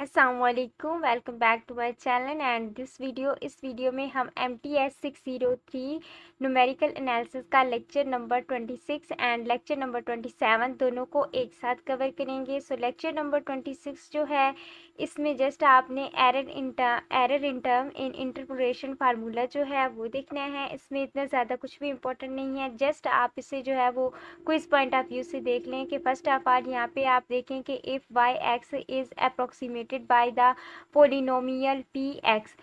अस्सलामुअलैकुम, welcome back to my channel and this video. इस video में हम MTS 603 न्यूमेरिकल एनालिसिस का lecture number 26 and lecture number 27 दोनों को एक साथ कवर करेंगे। सो लेक्चर नंबर 26 जो है इसमें जस्ट आपने error in term in interpolation formula जो है वो देखना है। इसमें इतना ज़्यादा कुछ भी इंपॉर्टेंट नहीं है, जस्ट आप इसे जो है वो क्विज पॉइंट ऑफ व्यू से देख लें कि फर्स्ट ऑफ ऑल यहाँ पे आप देखें कि if y x is approximated by the polynomial p x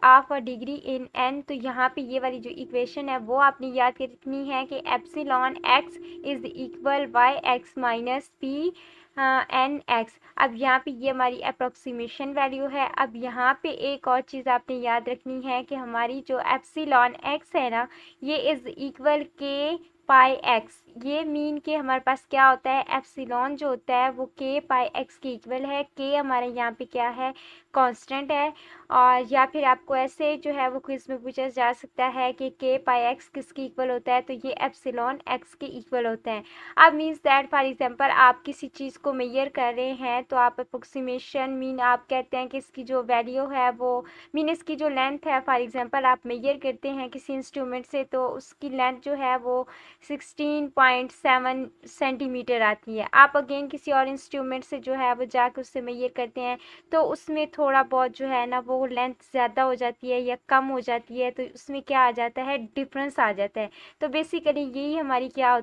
of a degree in n. तो यहाँ पे ये वाली जो इक्वेशन है वो आपने याद रखनी है कि epsilon x is equal y x minus p n x. अब यहाँ पे ये हमारी अप्रोक्सीमेशन वैल्यू है। अब यहाँ पे एक और चीज़ आपने याद रखनी है कि हमारी जो एप्सिलॉन एक्स है ना, ये इज़ इक्वल के पाई एक्स। ये मीन के हमारे पास क्या होता है, एप्सिलॉन जो होता है वो के पाई एक्स के इक्वल है। के हमारे यहाँ पे क्या है, कांस्टेंट है। और या फिर आपको ऐसे जो है वो क्विज में पूछा जा सकता है कि के पाई एक्स किसके इक्वल होता है, तो ये एप्सिलॉन एक्स के इक्वल होता है। अब मीन्स दैट फॉर एग्जांपल आप किसी चीज़ को मेजर कर रहे हैं तो आप अप्रोक्सीमेशन मीन आप कहते हैं कि इसकी जो वैल्यू है वो मीन इसकी जो लेंथ है, फॉर एग्जांपल आप मेजर करते हैं किसी इंस्ट्रूमेंट से तो उसकी लेंथ जो है वो 16.7 सेंटीमीटर आती है। आप अगेन किसी और इंस्ट्रूमेंट से जो है वो जाकर उससे मेजर करते हैं तो उसमें थोड़ा बहुत जो है ना वो लेंथ ज़्यादा हो जाती है या कम हो जाती है, तो उसमें क्या आ जाता है, डिफरेंस आ जाता है। तो बेसिकली यही हमारी क्या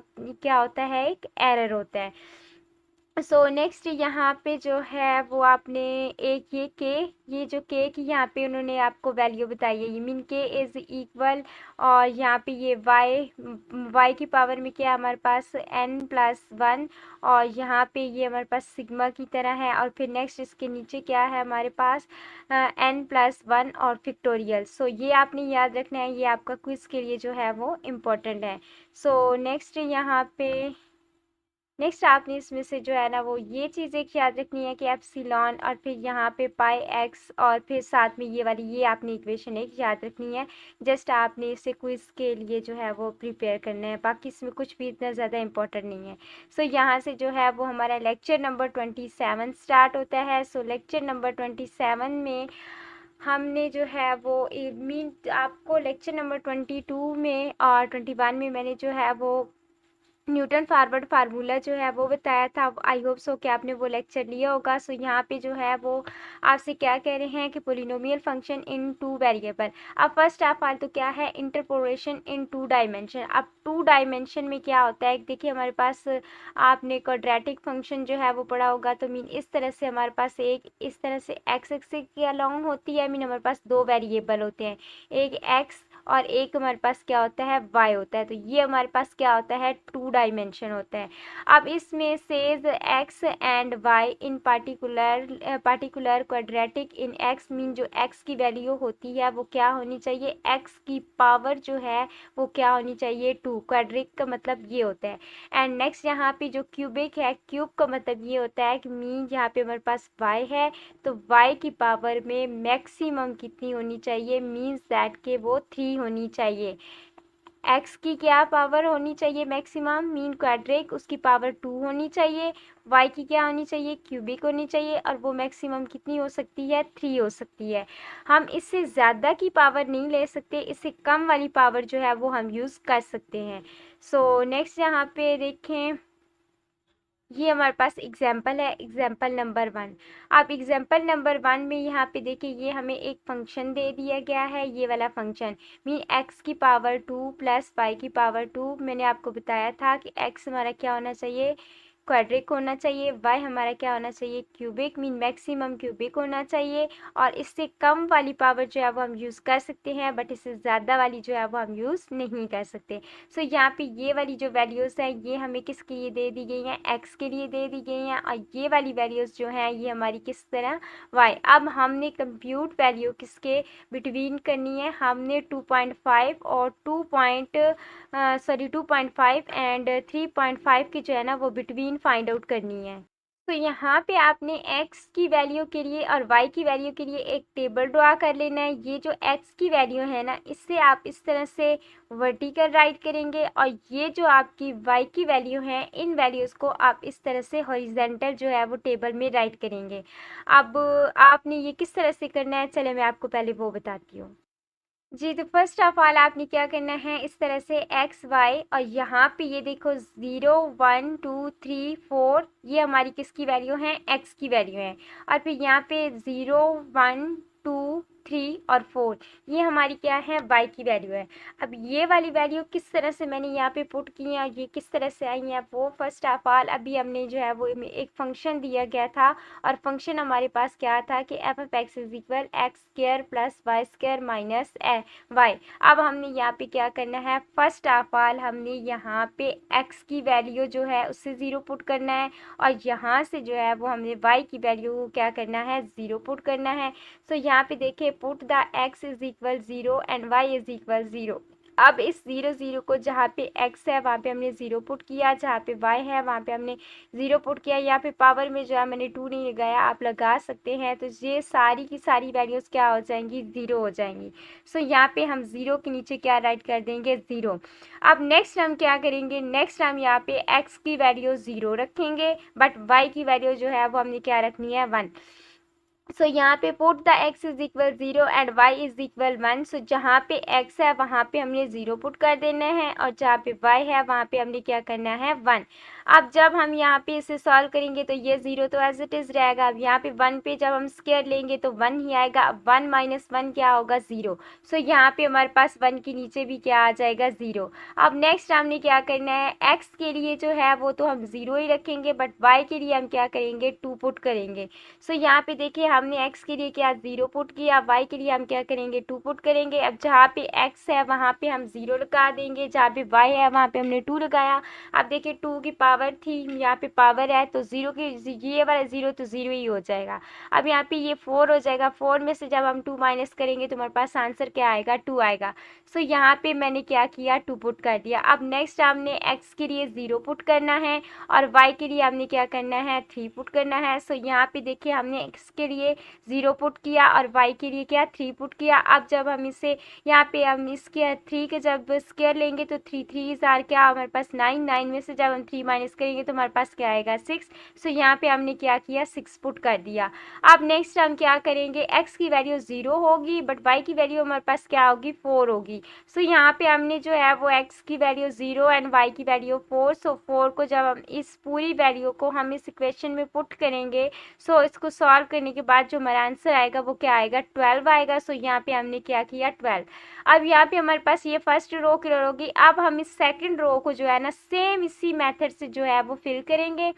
होता है, एक एरर होता है। सो नेक्स्ट यहाँ पे जो है वो आपने एक ये जो के की यहाँ पे उन्होंने आपको वैल्यू बताई है, ये मीन के इज़ इक्वल और यहाँ पे ये वाई की पावर में क्या है हमारे पास n+1 और यहाँ पे ये हमारे पास सिग्मा की तरह है। और फिर नेक्स्ट इसके नीचे क्या है हमारे पास n+1 और फिक्टोरियल। सो ये आपने याद रखना है, ये आपका क्विज के लिए जो है वो इम्पोर्टेंट है। सो नेक्स्ट यहाँ पे नेक्स्ट आपने इसमें से जो है ना वो ये चीज़ एक याद रखनी है कि एप्सिलॉन और फिर यहाँ पे पाई एक्स और फिर साथ में ये वाली ये आपने इक्वेशन एक याद रखनी है। जस्ट आपने इसे क्विज के लिए जो है वो प्रिपेयर करना है, बाकी इसमें कुछ भी इतना ज़्यादा इंपॉर्टेंट नहीं है। सो यहाँ से जो है वो हमारा लेक्चर नंबर 27 स्टार्ट होता है। सो लेक्चर नंबर 27 में हमने जो है वो मीन आपको लेक्चर नंबर 22 में और 21 में मैंने जो है वो न्यूटन फॉरवर्ड फार्मूला जो है वो बताया था। आई होप सो कि आपने वो लेक्चर लिया होगा। सो यहाँ पे जो है वो आपसे क्या कह रहे हैं कि polynomial function in two variable. अब फर्स्ट ऑफ ऑल तो क्या है, इंटरपोलेशन इन टू डायमेंशन। अब टू डायमेंशन में क्या होता है, देखिए हमारे पास आपने क्वाड्रेटिक फंक्शन जो है वो पढ़ा होगा, तो मीन इस तरह से हमारे पास एक इस तरह से एक्स एक्सिस के अलोंग होती है, मीन हमारे पास दो वेरिएबल होते हैं, एक एक्स और एक हमारे पास क्या होता है, वाई होता है। तो ये हमारे पास क्या होता है, टू डायमेंशन होता है। अब इसमें says x and y in particular quadratic in x, mean जो एक्स की वैल्यू होती है वो क्या होनी चाहिए, एक्स की पावर जो है वो क्या होनी चाहिए, टू। क्वाड्रिक का मतलब ये होता है। एंड नेक्स्ट यहाँ पे जो क्यूबिक है, क्यूब का मतलब ये होता है कि मीन यहाँ पे हमारे पास वाई है तो y की पावर में मैक्सिमम कितनी होनी चाहिए, मीन्स दैट के वो 3 होनी चाहिए। x की क्या पावर होनी चाहिए मैक्सिमम, मीन क्वाड्रिक, उसकी पावर 2 होनी चाहिए। y की क्या होनी चाहिए, क्यूबिक होनी चाहिए, और वो मैक्सिमम कितनी हो सकती है, 3 हो सकती है। हम इससे ज़्यादा की पावर नहीं ले सकते, इससे कम वाली पावर जो है वो हम यूज़ कर सकते हैं। सो नेक्स्ट यहाँ पे देखें, ये हमारे पास एग्जाम्पल है, एग्जाम्पल नंबर 1। अब एग्जाम्पल नंबर 1 में यहाँ पे देखिए ये हमें एक फंक्शन दे दिया गया है, ये वाला फंक्शन मीन x की पावर 2 प्लस y की पावर 2। मैंने आपको बताया था कि x हमारा क्या होना चाहिए, क्वाड्रिक होना चाहिए, y हमारा क्या होना चाहिए, क्यूबिक, मीन मैक्सिमम क्यूबिक होना चाहिए। और इससे कम वाली पावर जो है वो हम यूज़ कर सकते हैं, बट इससे ज़्यादा वाली जो है वो हम यूज़ नहीं कर सकते। सो यहाँ पे ये वाली जो वैल्यूज़ हैं ये हमें किसके लिए दे दी गई हैं, x के लिए दे दी गई हैं, और ये वाली वैल्यूज़ जो हैं ये हमारी किस तरह, y। अब हमने कंप्यूट वैल्यू किसके बिटवीन करनी है, हमने 2.5 और 2.5 एंड 3.5 की जो है ना वो बिटवीन फाइंड आउट करनी है। तो यहाँ पे आपने x की वैल्यू के लिए और y की वैल्यू के लिए एक टेबल ड्रा कर लेना है। ये जो x की वैल्यू है ना, इससे आप इस तरह से वर्टिकल राइट करेंगे और ये जो आपकी y की वैल्यू है, इन वैल्यूज़ को आप इस तरह से हॉरिजेंटल जो है वो टेबल में राइट करेंगे। अब आपने ये किस तरह से करना है, चले मैं आपको पहले वो बताती हूँ। जी, तो फर्स्ट ऑफ ऑल आपने क्या करना है, इस तरह से एक्स वाई और यहाँ पे ये देखो 0 1 2 3 4 ये हमारी किसकी वैल्यू है, एक्स की वैल्यू है। और फिर यहाँ पे 0 1 2 3 और 4 ये हमारी क्या है, वाई की वैल्यू है। अब ये वाली वैल्यू किस तरह से मैंने यहाँ पे पुट की है, ये किस तरह से आई है, वो फर्स्ट ऑफ ऑल अभी हमने जो है वो एक फंक्शन दिया गया था और फंक्शन हमारे पास क्या था कि f of x is equal x square plus y square minus y. अब हमने यहाँ पे क्या करना है, फर्स्ट ऑफ ऑल हमने यहाँ पे x की वैल्यू जो है उससे 0 पुट करना है और यहाँ से जो है वो हमने y की वैल्यू क्या करना है, 0 पुट करना है। सो यहाँ पे देखिए put the x is equal 0 and y is equal 0। अब इस 0 0 को जहाँ पे x है वहाँ पे हमने 0 पुट किया, जहाँ पे y है वहाँ पे हमने 0 पुट किया। यहाँ पे पावर में जो है मैंने 2 नहीं लगाया, आप लगा सकते हैं। तो ये सारी की सारी वैल्यूज़ क्या हो जाएंगी, 0 हो जाएंगी। सो यहाँ पे हम 0 के नीचे क्या राइट कर देंगे, 0। अब नेक्स्ट हम क्या करेंगे, नेक्स्ट हम यहाँ पे x की वैल्यू 0 रखेंगे बट y की वैल्यू जो है वो हमने क्या रखनी है, 1। सो यहाँ पे put the x is equal 0 and y is equal 1। सो जहाँ पे x है वहाँ पे हमने 0 पुट कर देना है और जहाँ पे y है वहाँ पे हमने क्या करना है, 1। अब जब हम यहाँ पे इसे सॉल्व करेंगे तो ये 0 तो एज इट इज़ रहेगा। अब यहाँ पे 1 पे जब हम स्क्वायर लेंगे तो 1 ही आएगा। अब 1 माइनस 1 क्या होगा, 0। सो यहाँ पे हमारे पास 1 के नीचे भी क्या आ जाएगा, 0। अब नेक्स्ट हमने क्या करना है, x के लिए जो है वो तो हम 0 ही रखेंगे बट y के लिए हम क्या करेंगे, 2 पुट करेंगे। सो यहाँ पे देखिए हमने x के लिए क्या 0 पुट किया, y के लिए हम क्या करेंगे, 2 पुट करेंगे। अब जहाँ पे x है वहाँ पे हम 0 लगा देंगे, जहाँ पे y है वहाँ पे हमने 2 लगाया। अब देखिए 2 की पावर थी, यहाँ पे पावर है तो 0 की ये वाला 0 तो 0 ही हो जाएगा। अब यहाँ पे ये 4 हो जाएगा, 4 में से जब हम 2 माइनस करेंगे तो हमारे पास आंसर क्या आएगा, 2 आएगा। सो यहाँ पे मैंने क्या किया, 2 पुट कर दिया। अब नेक्स्ट हमने x के लिए 0 पुट करना है और y के लिए हमने क्या करना है, 3 पुट करना है। सो यहाँ पे देखिए हमने x के लिए 0 पुट किया और y के लिए क्या, 3 पुट किया। अब जब हम इसे यहाँ पे हम इसके 3 के जब स्क्वायर लेंगे तो 3 3 आर क्या हमारे पास 9, 9 में से जब हम 3 माइनस करेंगे तो हमारे पास क्या आएगा, 6। सो यहाँ पे हमने क्या किया, 6 पुट कर दिया। अब नेक्स्ट हम क्या करेंगे, x की वैल्यू 0 होगी बट y की वैल्यू हमारे पास क्या होगी, 4 होगी। सो यहाँ पे हमने जो है वो x की वैल्यू 0 एंड y की वैल्यू 4। सो 4 को जब हम इस पूरी वैल्यू को हम इस इक्वेशन में पुट करेंगे, सो इसको सॉल्व करने के बाद जो हमारा आंसर आएगा वो क्या आएगा, 12 आएगा। सो यहाँ पे हमने क्या किया, 12। अब यहाँ पे हमारे पास ये फर्स्ट रो क्लियर होगी। अब हम इस सेकंड रो को जो है ना सेम इसी मेथड से जो है वो फिल करेंगे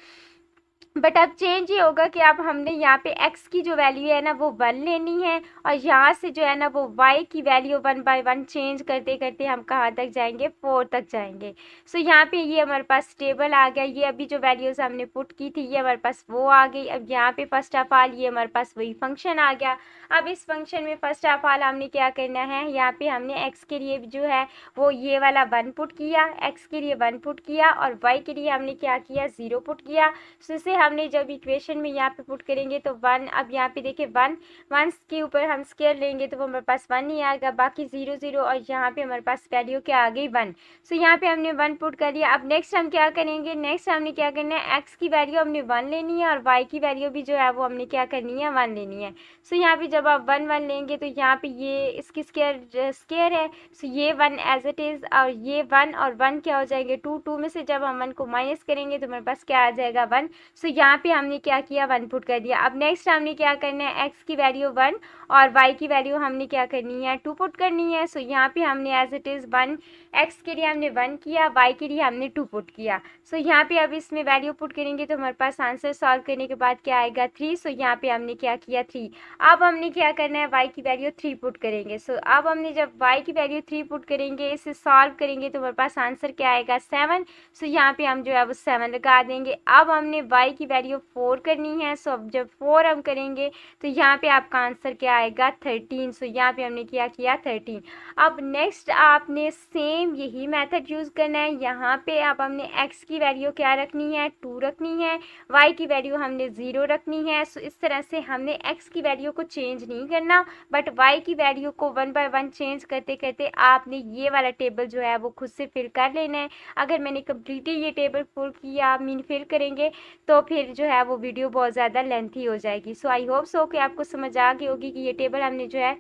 बट अब चेंज ये होगा कि अब हमने यहाँ पे x की जो वैल्यू है ना वो 1 लेनी है और यहाँ से जो है ना वो y की वैल्यू 1 बाय 1 चेंज करते करते हम कहाँ तक जाएंगे, 4 तक जाएंगे। सो यहाँ पे ये हमारे पास टेबल आ गया, ये अभी जो वैल्यूज़ हमने पुट की थी ये हमारे पास वो आ गई। अब यहाँ पे फर्स्ट ऑफ ऑल ये हमारे पास वही फंक्शन आ गया। अब इस फंक्शन में फर्स्ट ऑफ ऑल हमने क्या करना है, यहाँ पे हमने x के लिए जो है वो ये वाला 1 पुट किया, x के लिए 1 पुट किया और y के लिए हमने क्या किया, 0 पुट किया। सो इसे हमने जब इक्वेशन में यहाँ पे पुट करेंगे तो 1, अब यहाँ पे देखिए 1 1 के ऊपर हम स्क्वायर लेंगे तो वो हमारे पास 1 ही आएगा, बाकी 0 0 और यहाँ पे हमारे पास वैल्यू क्या आ गई, 1। सो यहाँ पे हमने 1 पुट कर दिया। अब नेक्स्ट हम क्या करेंगे, नेक्स्ट हमने क्या करना है, x की वैल्यू हमने 1 लेनी है और y की वैल्यू भी जो है वो हमने क्या करनी है, 1 लेनी है। सो यहाँ पे जब आप 1 1 लेंगे तो यहाँ पे ये इसकी स्क्वायर है। सो ये 1 एज इट इज़ और ये 1 और 1 क्या हो जाएंगे, 2 2 में से जब हम 1 को माइनस करेंगे तो हमारे पास क्या आ जाएगा, 1। सो यहाँ पे हमने क्या किया, 1 पुट कर दिया। अब नेक्स्ट हमने क्या करना है, x की वैल्यू 1 और y की वैल्यू हमने क्या करनी है, 2 पुट करनी है। सो यहाँ पे हमने एज इट इज़ 1 x के लिए हमने 1 किया, y के लिए हमने 2 पुट किया। सो यहाँ पे अब इसमें वैल्यू पुट करेंगे तो हमारे पास आंसर सॉल्व करने के बाद क्या आएगा, 3। सो यहाँ पे हमने क्या किया, 3। अब हमने क्या करना है, y की वैल्यू 3 पुट करेंगे। सो अब हमने जब y की वैल्यू 3 पुट करेंगे, इसे सॉल्व करेंगे तो हमारे पास आंसर क्या आएगा, 7। सो यहाँ पे हम जो है वो 7 लगा देंगे। अब हमने y की वैल्यू 4 करनी है। सो अब जब 4 हम करेंगे तो यहाँ पे आपका आंसर क्या आएगा 13। सो यहाँ पे हमने क्या किया 13। अब नेक्स्ट आपने सेम यही मेथड यूज़ करना है। यहाँ पे अब हमने x की वैल्यू क्या रखनी है 2 रखनी है, y की वैल्यू हमने 0 रखनी है। सो इस तरह से हमने x की वैल्यू को चेंज नहीं करना, बट y की वैल्यू को 1 बाय 1 चेंज करते करते आपने ये वाला टेबल जो है वो खुद से फिल कर लेना है। अगर मैंने कम्प्लीटली ये टेबल फुल किया मीन फिल करेंगे तो फिर जो है वो वीडियो बहुत ज़्यादा लेंथी हो जाएगी। सो आई होप सो कि आपको समझ आ गई होगी कि ये टेबल हमने जो है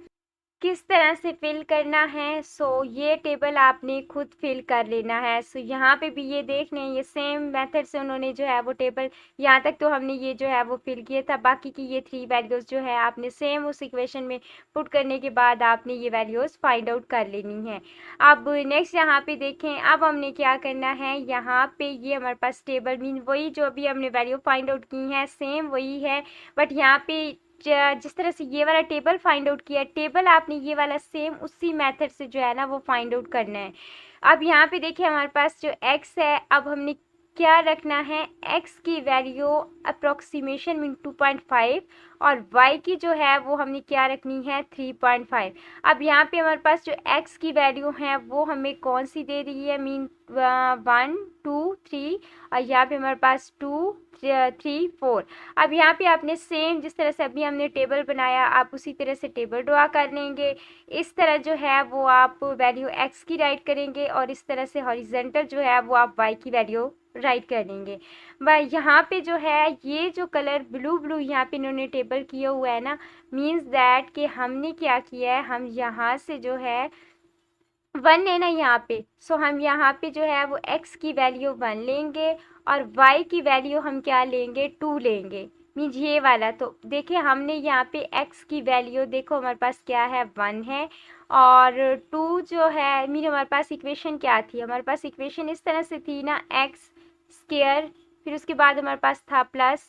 किस तरह से फिल करना है। सो ये टेबल आपने खुद फिल कर लेना है। सो यहाँ पे भी ये देख लें, ये सेम मेथड से उन्होंने जो है वो टेबल, यहाँ तक तो हमने ये जो है वो फिल किया था, बाकी की ये 3 वैल्यूज़ जो है आपने सेम उस इक्वेशन में पुट करने के बाद आपने ये वैल्यूज़ फाइंड आउट कर लेनी है। अब नेक्स्ट यहाँ पे देखें, अब हमने क्या करना है, यहाँ पे ये हमारे पास टेबल मीन वही जो अभी हमने वैल्यू फाइंड आउट की है सेम वही है, बट यहाँ पे जिस तरह से ये वाला टेबल फाइंड आउट किया, टेबल आपने ये वाला सेम उसी मेथड से जो है ना वो फाइंड आउट करना है। अब यहाँ पे देखिए हमारे पास जो x है, अब हमने क्या रखना है, x की वैल्यू अप्रोक्सीमेशन मीन 2.5 और y की जो है वो हमने क्या रखनी है 3.5। अब यहाँ पे हमारे पास जो x की वैल्यू है वो हमें कौन सी दे रही है, मीन 1 2 3 और यहाँ पे हमारे पास 2 3 4। अब यहाँ पे आपने सेम जिस तरह से अभी हमने टेबल बनाया आप उसी तरह से टेबल ड्रा कर लेंगे। इस तरह जो है वो आप वैल्यू x की राइट करेंगे और इस तरह से हॉरिजेंटल जो है वो आप y की वैल्यू राइट कर लेंगे। भाई यहाँ पे जो है ये जो कलर ब्लू ब्लू यहाँ पे इन्होंने टेबल किया हुआ है ना, मीन्स दैट कि हमने क्या किया है, हम यहाँ से जो है 1 है ना यहाँ पे, सो हम यहाँ पे जो है वो x की वैल्यू 1 लेंगे और y की वैल्यू हम क्या लेंगे 2 लेंगे, मीन्स ये वाला। तो देखिए हमने यहाँ पे x की वैल्यू देखो हमारे पास क्या है 1 है और 2 जो है, मीन हमारे पास इक्वेशन क्या थी, हमारे पास इक्वेशन इस तरह से थी ना x स्क्वायर, फिर उसके बाद हमारे पास था प्लस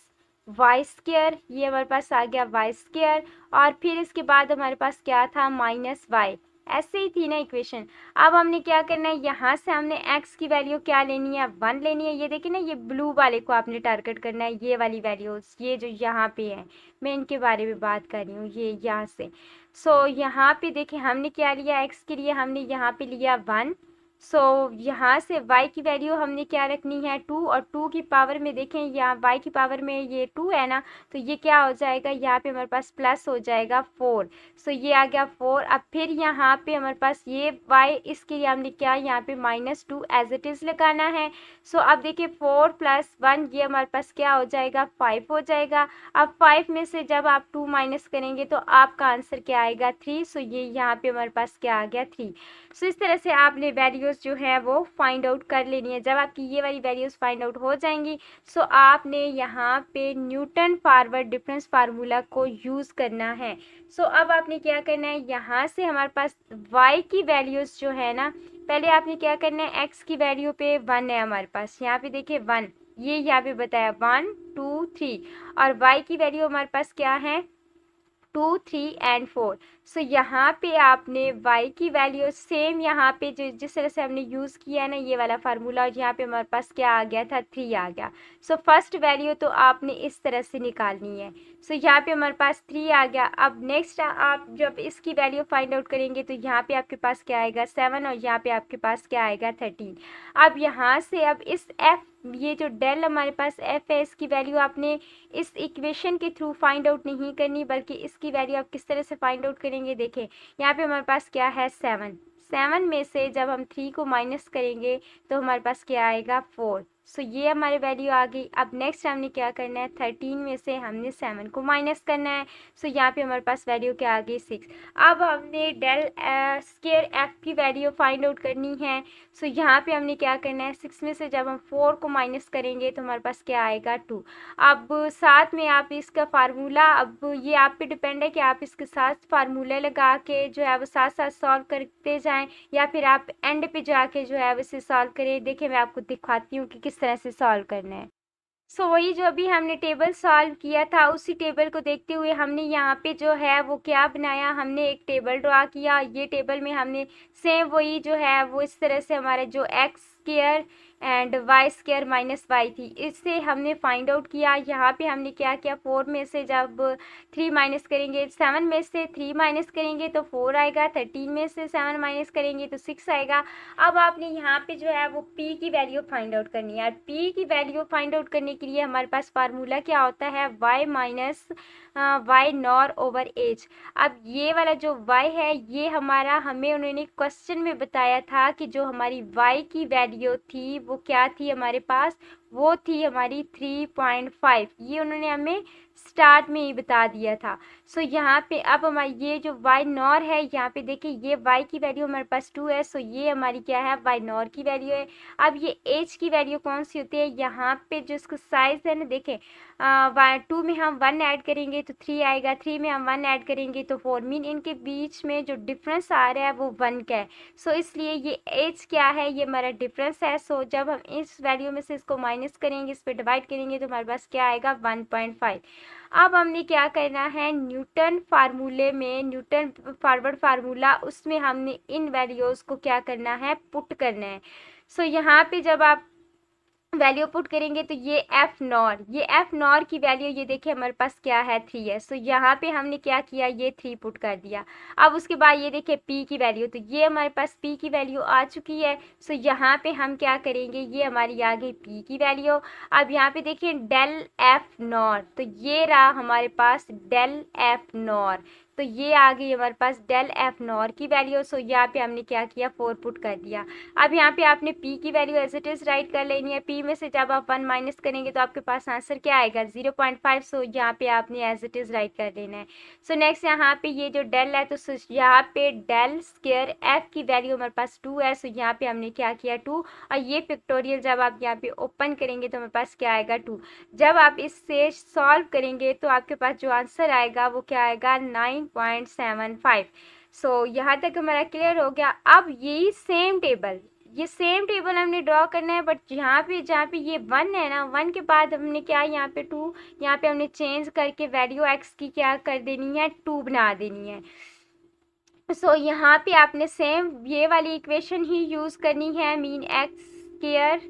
वाई स्क्वायर, ये हमारे पास आ गया वाई स्क्वायर और फिर इसके बाद हमारे पास क्या था माइनस वाई, ऐसे ही थी ना इक्वेशन। अब हमने क्या करना है, यहाँ से हमने x की वैल्यू क्या लेनी है 1 लेनी है। ये देखिए ना ये ब्लू वाले को आपने टारगेट करना है, ये वाली वैल्यूज ये जो यहाँ पे है मैं इनके बारे में बात कर रही हूँ, ये यहाँ से। सो यहाँ पे देखिए हमने क्या लिया, x के लिए हमने यहाँ पे लिया 1। सो यहाँ से y की वैल्यू हमने क्या रखनी है 2 और 2 की पावर में देखें यहाँ y की पावर में ये 2 है ना, तो ये क्या हो जाएगा यहाँ पे हमारे पास प्लस हो जाएगा 4। सो ये आ गया 4। अब फिर यहाँ पे हमारे पास ये y, इसके लिए हमने क्या यहाँ पे -2 एज इट इज़ लगाना है। सो अब देखिए 4 + 1 ये हमारे पास क्या हो जाएगा 5 हो जाएगा। अब 5 में से जब आप 2 माइनस करेंगे तो आपका आंसर क्या आएगा 3। सो ये यहाँ पे हमारे पास क्या आ गया 3। सो इस तरह से आपने वैल्यूज़ जो है वो फाइंड आउट कर लेनी है। जब आपकी ये वाली वैल्यूज़ फाइंड आउट हो जाएंगी सो आपने यहाँ पे न्यूटन फॉरवर्ड डिफरेंस फार्मूला को यूज़ करना है। सो अब आपने क्या करना है, यहाँ से हमारे पास y की वैल्यूज़ जो है ना, पहले आपने क्या करना है x की वैल्यू पे 1 है हमारे पास, यहाँ पे देखिए 1, ये यहाँ पे बताया 1 2 3 और y की वैल्यू हमारे पास क्या है 2 3 एंड 4। सो यहाँ पे आपने y की वैल्यू सेम यहाँ पे जो जिस तरह से हमने यूज़ किया है ना ये वाला फार्मूला, और यहाँ पे हमारे पास क्या आ गया था 3 आ गया। सो फर्स्ट वैल्यू तो आपने इस तरह से निकालनी है। सो यहाँ पे हमारे पास 3 आ गया। अब नेक्स्ट आप जब इसकी वैल्यू फाइंड आउट करेंगे तो यहाँ पे आपके पास क्या आएगा 7 और यहाँ पे आपके पास क्या आएगा 13। अब यहाँ से अब इस f, ये जो डेल हमारे पास f है इसकी वैल्यू आपने इस इक्वेशन के थ्रू फाइंड आउट नहीं करनी, बल्कि इसकी वैल्यू आप किस तरह से फाइंड आउट करेंगे, देखें यहाँ पे हमारे पास क्या है 7 में से जब हम 3 को माइनस करेंगे तो हमारे पास क्या आएगा 4। सो ये हमारी वैल्यू आ गई। अब नेक्स्ट हमने क्या करना है 13 में से हमने 7 को माइनस करना है। सो यहाँ पे हमारे पास वैल्यू क्या आ गई 6। अब हमने डेल स्क्वायर एफ की वैल्यू फाइंड आउट करनी है। सो यहाँ पे हमने क्या करना है 6 में से जब हम 4 को माइनस करेंगे तो हमारे पास क्या आएगा 2। अब साथ में आप इसका फार्मूला, अब ये आप पे डिपेंड है कि आप इसके साथ फार्मूला लगा के जो है वो साथ साथ सॉल्व करते जाएं या फिर आप एंड पे जाके जो है इसे सॉल्व करें। देखिए मैं आपको दिखाती हूँ कि किस तरह से सॉल्व करना है। सो वही जो अभी हमने टेबल सॉल्व किया था उसी टेबल को देखते हुए हमने यहाँ पे जो है वो क्या बनाया, हमने एक टेबल ड्रा किया। ये टेबल में हमने सेम वही जो है वो इस तरह से हमारे जो x square and y square minus y थी। इससे हमने फाइंड आउट किया। यहाँ पे हमने क्या किया, 4 में से जब 3 माइनस करेंगे, 7 में से 3 माइनस करेंगे तो 4 आएगा, 13 में से 7 माइनस करेंगे तो 6 आएगा। अब आपने यहाँ पे जो है वो p की वैल्यू फाइंड आउट करनी है। p की वैल्यू फाइंड आउट करने के लिए हमारे पास फार्मूला क्या होता है, y minus y naught over h. अब ये वाला जो y है ये हमारा, हमें उन्होंने क्वेश्चन में बताया था कि जो हमारी y की वैल्यू थी वो क्या थी हमारे पास, वो थी हमारी 3.5। ये उन्होंने हमें स्टार्ट में ही बता दिया था। सो यहाँ पे अब हमारी ये जो y नॉर है, यहाँ पे देखिए ये y की वैल्यू हमारे पास 2 है। सो ये हमारी क्या है, y नॉर की वैल्यू है। अब ये h की वैल्यू कौन सी होती है, यहाँ पे जो इसका साइज है ना, देखें 2 में हम 1 ऐड करेंगे तो 3 आएगा, 3 में हम 1 ऐड करेंगे तो 4। मीन इनके बीच में जो डिफरेंस आ रहा है वो 1 का है। सो इसलिए ये h क्या है, ये हमारा डिफरेंस है। सो जब हम इस वैल्यू में से इसको माइनस करेंगे, इस पर डिवाइड करेंगे तो हमारे पास क्या आएगा, 1.5। अब हमने क्या करना है, न्यूटन फार्मूले में, न्यूटन फॉरवर्ड फार्मूला, उसमें हमने इन वैल्यूज़ को क्या करना है, पुट करना है। सो यहाँ पे जब आप वैल्यू पुट करेंगे तो ये एफ नॉर, ये एफ नॉर की वैल्यू ये देखिए हमारे पास क्या है, 3 है। सो यहाँ पे हमने क्या किया, ये 3 पुट कर दिया। अब उसके बाद ये देखिए पी की वैल्यू, तो ये हमारे पास पी की वैल्यू आ चुकी है। सो यहाँ पे हम क्या करेंगे, ये हमारी आ गई पी की वैल्यू। अब यहाँ पे देखिए डेल एफ नॉर, तो ये रहा हमारे पास डेल एफ नॉर, तो ये आ गई हमारे पास डेल एफ नॉर की वैल्यू। सो यहाँ पे हमने क्या किया, 4 पुट कर दिया। अब यहाँ पे आपने p की value as it is write कर लेनी है। p में से जब आप 1 माइनस करेंगे तो आपके पास आंसर क्या आएगा, 0.5। सो यहाँ पे आपने एज इट इज राइट कर लेना है। सो नेक्स्ट यहाँ पे ये जो डेल है, तो यहाँ पे डेल स्क्वायर f की वैल्यू हमारे पास 2 है। सो यहाँ पे हमने क्या किया, 2, और ये पिक्टोरियल जब आप यहाँ पे ओपन करेंगे तो हमारे पास क्या आएगा, 2। जब आप इससे सॉल्व करेंगे तो आपके पास जो आंसर आएगा वो क्या आएगा, 9.75। सो यहाँ तक हमारा क्लियर हो गया। अब यही सेम टेबल, ये सेम टेबल हमने ड्रॉ करना है, बट यहाँ पे जहाँ पे ये 1 है ना, 1 के बाद हमने क्या, यहाँ पे 2, यहाँ पे हमने चेंज करके वैल्यू x की क्या कर देनी है, 2 बना देनी है। सो यहाँ पे आपने सेम ये वाली इक्वेशन ही यूज़ करनी है, मीन एक्स स्क्वायर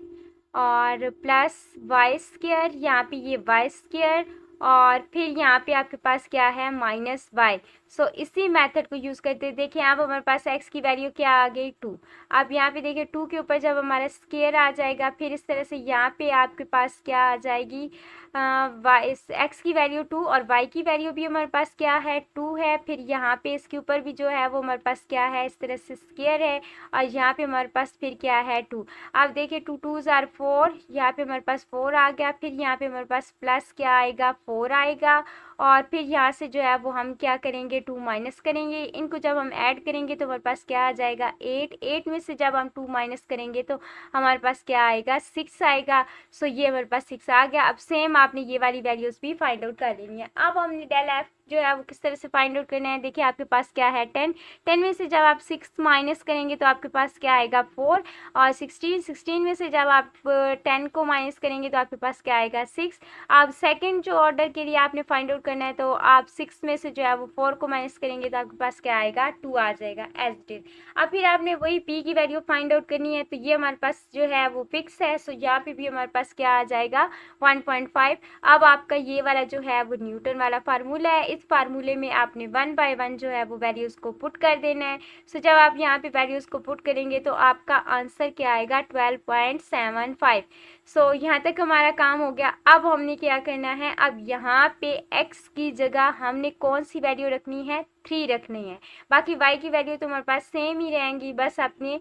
और प्लस वाई स्क्वायर, यहाँ पे ये वाई स्क्वायर, और फिर यहाँ पे आपके पास क्या है, माइनस वाई। सो इसी मेथड को यूज़ करते देखिए, अब हमारे पास x की वैल्यू क्या आ गई, 2। अब यहाँ पे देखिए 2 के ऊपर जब हमारा स्क्वायर आ जाएगा, फिर इस तरह से यहाँ पे आपके पास क्या आ जाएगी, वाई, एक्स की वैल्यू 2 और y की वैल्यू भी हमारे पास क्या है, 2 है। फिर यहाँ पे इसके ऊपर भी जो है वो हमारे पास क्या है, इस तरह से स्क्वायर है, और यहाँ पे हमारे पास फिर क्या है, 2। अब देखिए 2 2s आर 4, यहाँ पे हमारे पास 4 आ गया। फिर यहाँ पे हमारे पास प्लस क्या आएगा, 4 आएगा, और फिर यहाँ से जो है वो हम क्या करेंगे, 2 माइनस करेंगे। इनको जब हम ऐड करेंगे तो हमारे पास क्या आ जाएगा, 8। 8 में से जब हम 2 माइनस करेंगे तो हमारे पास क्या आएगा, 6 आएगा। सो ये हमारे पास 6 आ गया। अब सेम आपने ये वाली वैल्यूज़ भी फाइंड आउट कर लेनी है। अब हमने डेल एफ जो है वो किस तरह से फाइंड आउट करना है, देखिए आपके पास क्या है, 10। 10 में से जब आप 6 माइनस करेंगे तो आपके पास क्या आएगा, 4, और 16 में से जब आप 10 को माइनस करेंगे तो आपके पास क्या आएगा, 6। अब सेकंड जो ऑर्डर के लिए आपने फाइंड आउट करना है, तो आप 6 में से जो है वो 4 को माइनस करेंगे तो आपके पास क्या आएगा, 2 आ जाएगा एज इट इज। अब फिर आपने वही p की वैल्यू फाइंड आउट करनी है, तो ये हमारे पास जो है वो फिक्स है। सो यहाँ पे भी हमारे पास क्या आ जाएगा, 1.5। अब आपका ये वाला जो है वो न्यूटन वाला फार्मूला है। इस फार्मूले में आपने 1 बाय 1 जो है वो वैल्यूज़ को पुट कर देना है। सो जब आप यहाँ पे वैल्यूज़ को पुट करेंगे तो आपका आंसर क्या आएगा, 12.75। सो यहाँ तक हमारा काम हो गया। अब हमने क्या करना है, अब यहाँ पे x की जगह हमने कौन सी वैल्यू रखनी है, 3 रखनी है। बाकी y की वैल्यू तो हमारे पास सेम ही रहेंगी, बस अपने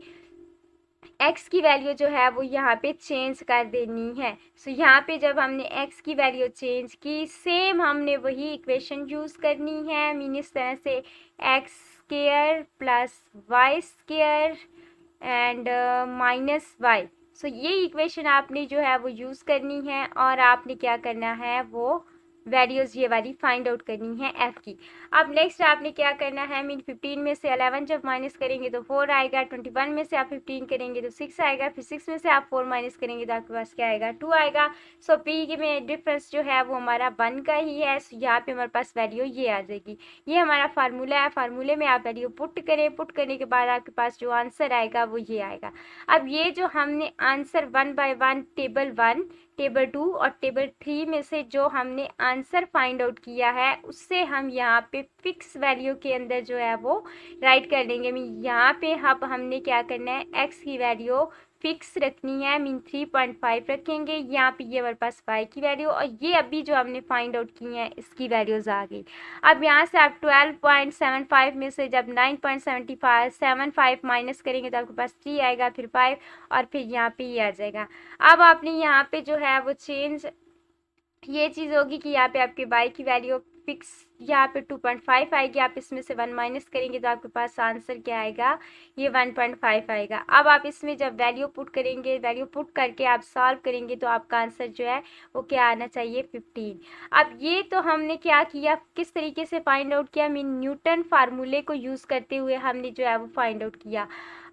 x की वैल्यू जो है वो यहाँ पे चेंज कर देनी है। सो यहाँ पे जब हमने x की वैल्यू चेंज की, सेम हमने वही इक्वेशन यूज़ करनी है, मीन इस तरह से x square plus y square and minus y. So ये इक्वेशन आपने जो है वो यूज़ करनी है, और आपने क्या करना है, वो वैल्यूज़ ये वाली फाइंड आउट करनी है एफ की। अब नेक्स्ट आपने क्या करना है, मीन 15 में से 11 जब माइनस करेंगे तो 4 आएगा, 21 में से आप 15 करेंगे तो 6 आएगा, फिर 6 में से आप 4 माइनस करेंगे तो आपके पास क्या आएगा, 2 आएगा। सो पी में डिफरेंस जो है वो हमारा 1 का ही है। सो यहाँ पे हमारे पास वैल्यू ये आ जाएगी। ये हमारा फार्मूला है, फार्मूले में आप वैल्यू पुट करें, पुट करने के बाद आपके पास जो आंसर आएगा वो ये आएगा। अब ये जो हमने आंसर 1 बाय 1 टेबल 1, टेबल 2 और टेबल 3 में से जो हमने आंसर फाइंड आउट किया है उससे हम यहाँ पे फिक्स वैल्यू के अंदर जो है वो राइट कर लेंगे। मीन यहाँ पे अब हमने क्या करना है, एक्स की वैल्यू फिक्स रखनी है, मीन 3.5 रखेंगे। यहाँ पे ये हमारे पास y की वैल्यू और ये अभी जो हमने फाइंड आउट की है इसकी वैल्यूज आ गई। अब यहाँ से आप 12.75 में से जब 9.75 माइनस करेंगे तो आपके पास 3 आएगा, फिर 5 और फिर यहाँ पे ये आ जाएगा। अब आपने यहाँ पे जो है वो चेंज ये चीज़ होगी कि यहाँ पे आपके y की वैल्यू फिक्स यहाँ पे 2.5 आएगी। आप इसमें से 1 माइनस करेंगे तो आपके पास आंसर क्या आएगा, ये 1.5 आएगा। अब आप इसमें जब वैल्यू पुट करेंगे, वैल्यू पुट करके आप सॉल्व करेंगे तो आपका आंसर जो है वो क्या आना चाहिए, 15। अब ये तो हमने क्या किया, किस तरीके से फाइंड आउट किया, मीन न्यूटन फार्मूले को यूज़ करते हुए हमने जो है वो फाइंड आउट किया।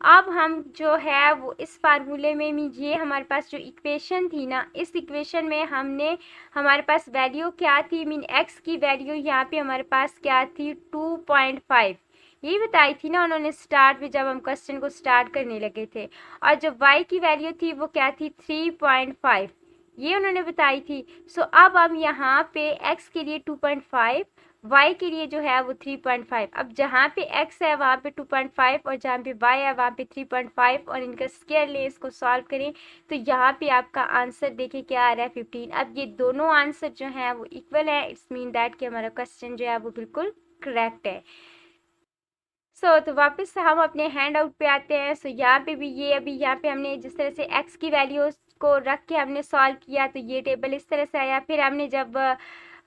अब हम जो है वो इस फार्मूले में ये हमारे पास जो इक्वेशन थी ना, इस इक्वेशन में हमने हमारे पास वैल्यू क्या थी, मीन एक्स की वैल्यू यहाँ पे हमारे पास क्या थी, 2.5 यही बताई थी ना उन्होंने स्टार्ट में जब हम क्वेश्चन को स्टार्ट करने लगे थे। और जो y की वैल्यू थी वो क्या थी, 3.5 ये उन्होंने बताई थी। सो अब हम यहाँ पे x के लिए 2.5, y के लिए जो है वो 3.5। अब जहाँ पे x है वहाँ पे 2.5 और जहाँ पे y है वहाँ पे 3.5 और इनका स्क्वायर ले, इसको सॉल्व करें तो यहाँ पे आपका आंसर देखिए क्या आ रहा है, 15। अब ये दोनों आंसर जो हैं वो इक्वल है, इट्स मीन दैट कि हमारा क्वेश्चन जो है वो बिल्कुल करेक्ट है। तो वापस से हम अपने हैंड आउट पे आते हैं। यहाँ पे भी ये अभी यहाँ पे हमने जिस तरह से x की वैल्यूज को रख के हमने सॉल्व किया तो ये टेबल इस तरह से आया। फिर हमने जब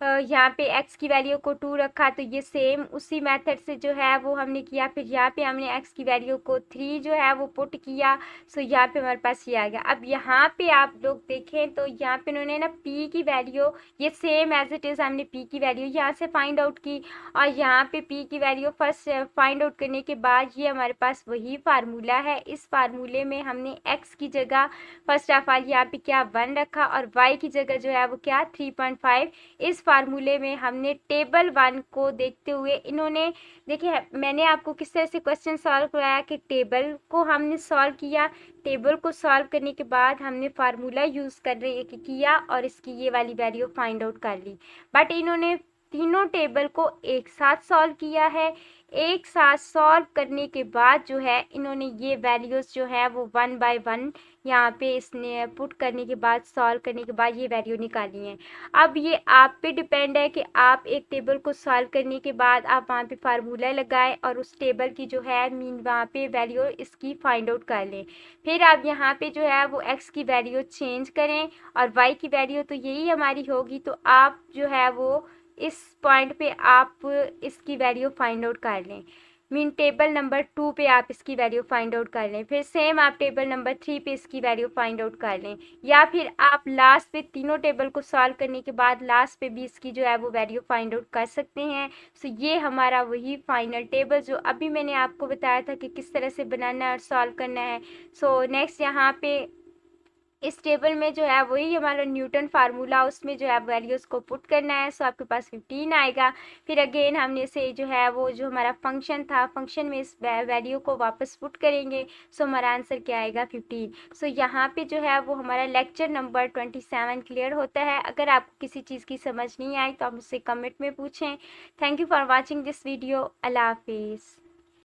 यहाँ पे x की वैल्यू को 2 रखा तो ये सेम उसी मेथड से जो है वो हमने किया। फिर यहाँ पे हमने x की वैल्यू को 3 जो है वो पुट किया। सो यहाँ पे हमारे पास ये आ गया। अब यहाँ पे आप लोग देखें तो यहाँ पे उन्होंने ना p की वैल्यू ये सेम एज इट इज़ हमने p की वैल्यू यहाँ से फाइंड आउट की और यहाँ पे p की वैल्यू फर्स्ट फाइंड आउट करने के बाद ये हमारे पास वही फार्मूला है। इस फार्मूले में हमने x की जगह फर्स्ट ऑफ ऑल यहाँ पे क्या 1 रखा और y की जगह जो है वो क्या 3.5। इस फार्मूले में हमने टेबल 1 को देखते हुए इन्होंने देखिए मैंने आपको किस तरह से क्वेश्चन सॉल्व कराया कि टेबल को हमने सॉल्व किया, टेबल को सॉल्व करने के बाद हमने फार्मूला यूज़ कर रहे किया और इसकी ये वाली वैल्यू फाइंड आउट कर ली। बट इन्होंने तीनों टेबल को एक साथ सॉल्व किया है। एक साथ सॉल्व करने के बाद जो है इन्होंने ये वैल्यूज़ जो है वो 1 बाय 1 यहाँ पे इसने पुट करने के बाद सॉल्व करने के बाद ये वैल्यू निकाली है। अब ये आप पे डिपेंड है कि आप एक टेबल को सॉल्व करने के बाद आप वहाँ पे फार्मूला लगाएं और उस टेबल की जो है मीन वहाँ पे वैल्यू इसकी फाइंड आउट कर लें। फिर आप यहाँ पे जो है वो x की वैल्यू चेंज करें और y की वैल्यू तो यही हमारी होगी। तो आप जो है वो इस पॉइंट पे आप इसकी वैल्यू फाइंड आउट कर लें। मीन टेबल नंबर 2 पे आप इसकी वैल्यू फाइंड आउट कर लें। फिर सेम आप टेबल नंबर 3 पे इसकी वैल्यू फाइंड आउट कर लें, या फिर आप लास्ट पे तीनों टेबल को सॉल्व करने के बाद लास्ट पे भी इसकी जो है वो वैल्यू फाइंड आउट कर सकते हैं। सो ये हमारा वही फाइनल टेबल जो अभी मैंने आपको बताया था कि किस तरह से बनाना है और सॉल्व करना है। सो नेक्स्ट यहाँ पे इस टेबल में जो है वही हमारा न्यूटन फार्मूला, उसमें जो है वैल्यूज़ को पुट करना है। सो आपके पास 15 आएगा। फिर अगेन हमने से जो है वो जो हमारा फंक्शन था, फंक्शन में इस वैल्यू को वापस पुट करेंगे। सो हमारा आंसर क्या आएगा, 15। सो यहाँ पे जो है वो हमारा लेक्चर नंबर 27 क्लियर होता है। अगर आपको किसी चीज़ की समझ नहीं आई तो आप मुझसे कमेंट में पूछें। Thank you for watching this video. अल्लाह हाफिज़।